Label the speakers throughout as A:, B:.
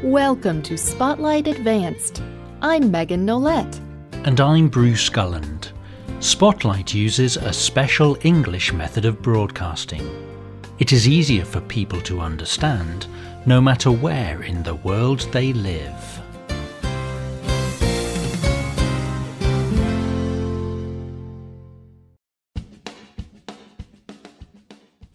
A: Welcome to Spotlight Advanced. I'm Megan Nollet.
B: And I'm Bruce Gulland. Spotlight uses a special English method of broadcasting. It is easier for people to understand, no matter where in the world they live.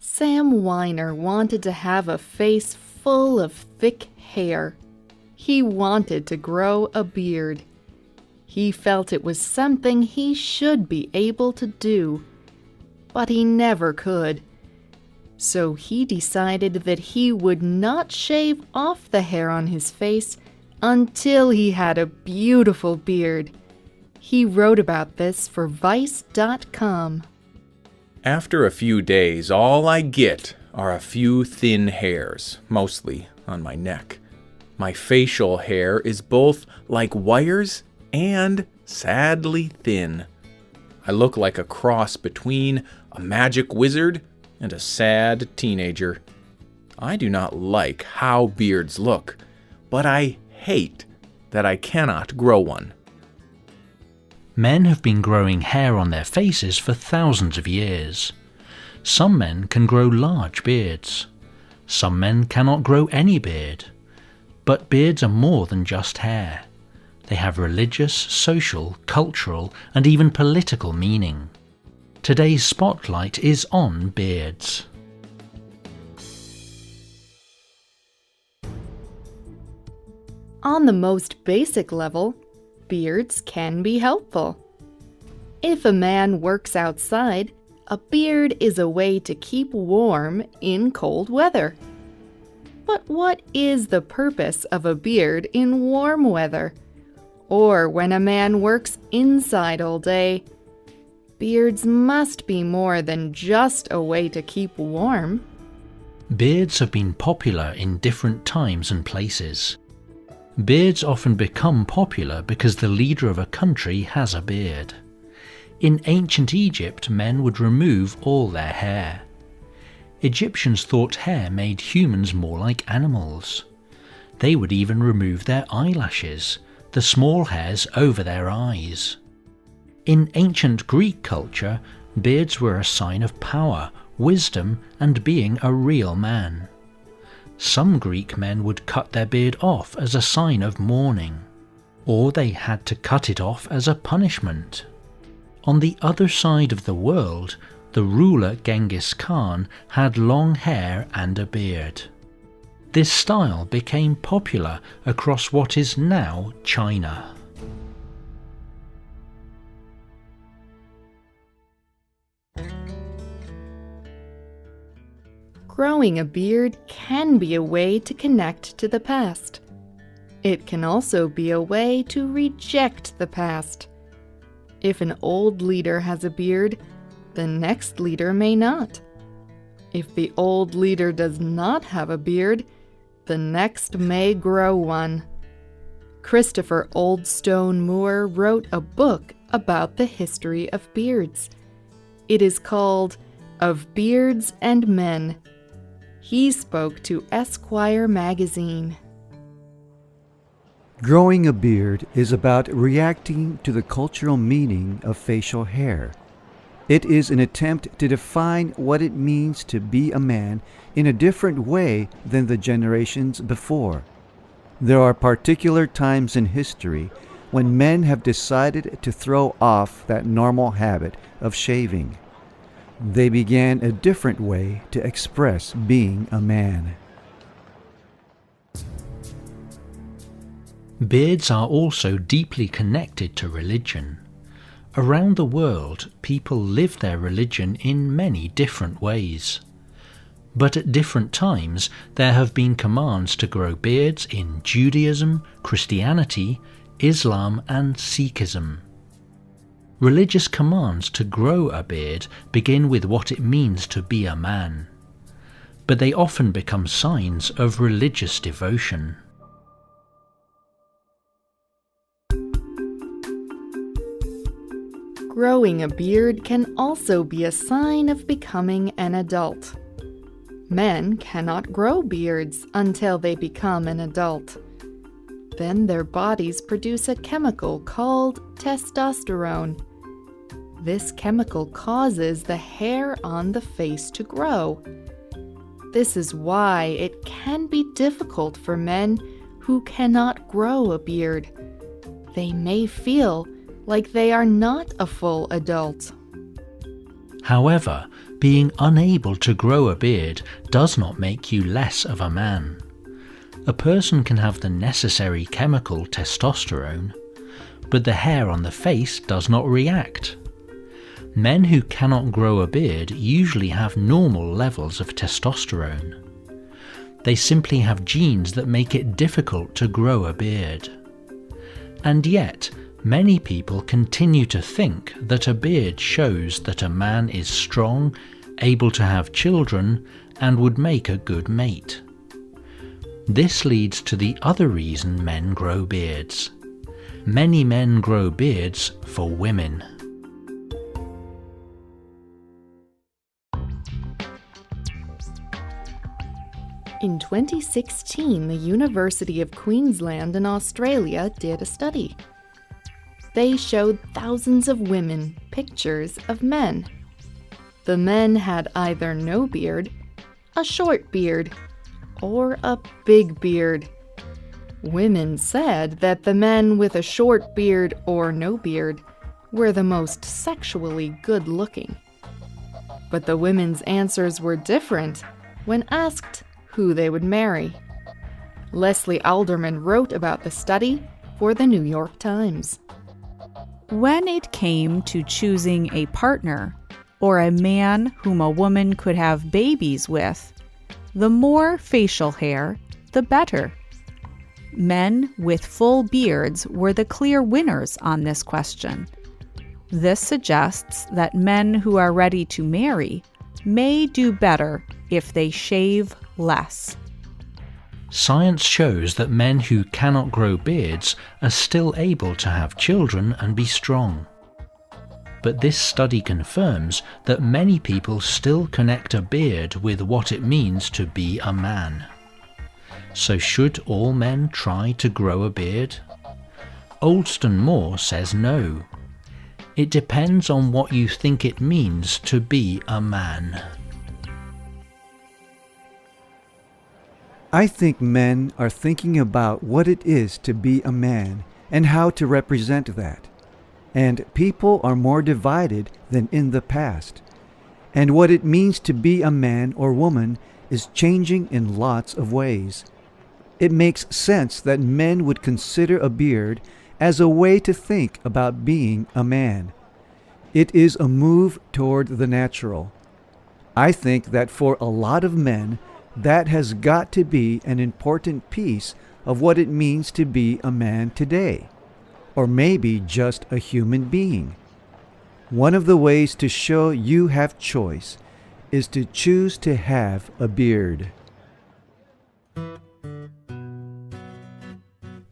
A: Sam Weiner wanted to have a face full of thick hair. He wanted to grow a beard. He felt it was something he should be able to do, but he never could. So he decided that he would not shave off the hair on his face until he had a beautiful beard. He wrote about this for Vice.com.
C: After a few days, all I get are a few thin hairs, mostly on my neck. My facial hair is both like wires and sadly thin. I look like a cross between a magic wizard and a sad teenager. I do not like how beards look, but I hate that I cannot grow one.
B: Men have been growing hair on their faces for thousands of years. Some men can grow large beards. Some men cannot grow any beard. But beards are more than just hair. They have religious, social, cultural, and even political meaning. Today's spotlight is on beards.
A: On the most basic level, beards can be helpful. If a man works outside, a beard is a way to keep warm in cold weather. But what is the purpose of a beard in warm weather? Or when a man works inside all day? Beards must be more than just a way to keep warm.
B: Beards have been popular in different times and places. Beards often become popular because the leader of a country has a beard. In ancient Egypt, men would remove all their hair. Egyptians thought hair made humans more like animals. They would even remove their eyelashes, the small hairs over their eyes. In ancient Greek culture, beards were a sign of power, wisdom, and being a real man. Some Greek men would cut their beard off as a sign of mourning, or they had to cut it off as a punishment. On the other side of the world, the ruler Genghis Khan had long hair and a beard. This style became popular across what is now China.
A: Growing a beard can be a way to connect to the past. It can also be a way to reject the past. If an old leader has a beard, the next leader may not. If the old leader does not have a beard, the next may grow one. Christopher Oldstone Moore wrote a book about the history of beards. It is called Of Beards and Men. He spoke to Esquire magazine.
D: Growing a beard is about reacting to the cultural meaning of facial hair. It is an attempt to define what it means to be a man in a different way than the generations before. There are particular times in history when men have decided to throw off that normal habit of shaving. They began a different way to express being a man.
B: Beards are also deeply connected to religion. Around the world, people live their religion in many different ways. But at different times, there have been commands to grow beards in Judaism, Christianity, Islam, and Sikhism. Religious commands to grow a beard begin with what it means to be a man, but they often become signs of religious devotion.
A: Growing a beard can also be a sign of becoming an adult. Men cannot grow beards until they become an adult. Then their bodies produce a chemical called testosterone. This chemical causes the hair on the face to grow. This is why it can be difficult for men who cannot grow a beard. They may feel like they are not a full adult.
B: However, being unable to grow a beard does not make you less of a man. A person can have the necessary chemical testosterone, but the hair on the face does not react. Men who cannot grow a beard usually have normal levels of testosterone. They simply have genes that make it difficult to grow a beard. And yet, many people continue to think that a beard shows that a man is strong, able to have children, and would make a good mate. This leads to the other reason men grow beards. Many men grow beards for women.
A: In 2016, the University of Queensland in Australia did a study. They showed thousands of women pictures of men. The men had either no beard, a short beard, or a big beard. Women said that the men with a short beard or no beard were the most sexually good-looking. But the women's answers were different when asked who they would marry. Leslie Alderman wrote about the study for the New York Times.
E: When it came to choosing a partner, or a man whom a woman could have babies with, the more facial hair, the better. Men with full beards were the clear winners on this question. This suggests that men who are ready to marry may do better if they shave less.
B: Science shows that men who cannot grow beards are still able to have children and be strong. But this study confirms that many people still connect a beard with what it means to be a man. So should all men try to grow a beard? Oldston Moore says no. It depends on what you think it means to be a man.
D: I think men are thinking about what it is to be a man and how to represent that. And people are more divided than in the past. And what it means to be a man or woman is changing in lots of ways. It makes sense that men would consider a beard as a way to think about being a man. It is a move toward the natural. I think that for a lot of men, that has got to be an important piece of what it means to be a man today, or maybe just a human being. One of the ways to show you have choice is to choose to have a beard.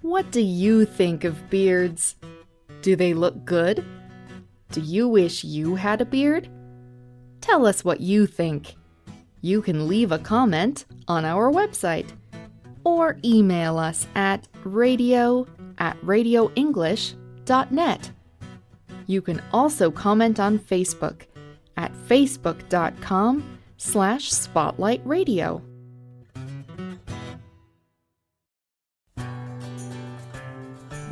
A: What do you think of beards? Do they look good? Do you wish you had a beard? Tell us what you think. You can leave a comment on our website or email us at radio@radioenglish.net. You can also comment on Facebook at facebook.com/spotlightradio.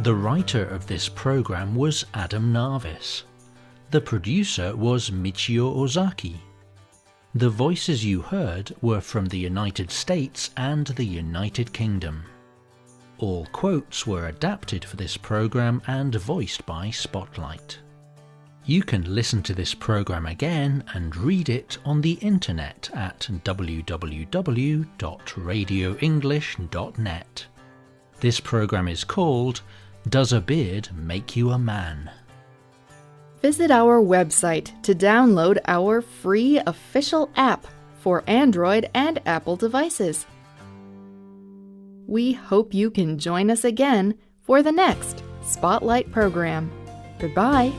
B: The writer of this program was Adam Narvis. The producer was Michio Ozaki. The voices you heard were from the United States and the United Kingdom. All quotes were adapted for this program and voiced by Spotlight. You can listen to this program again and read it on the internet at www.radioenglish.net. This program is called Does a Beard Make You a Man?
A: Visit our website to download our free official app for Android and Apple devices. We hope you can join us again for the next Spotlight program. Goodbye.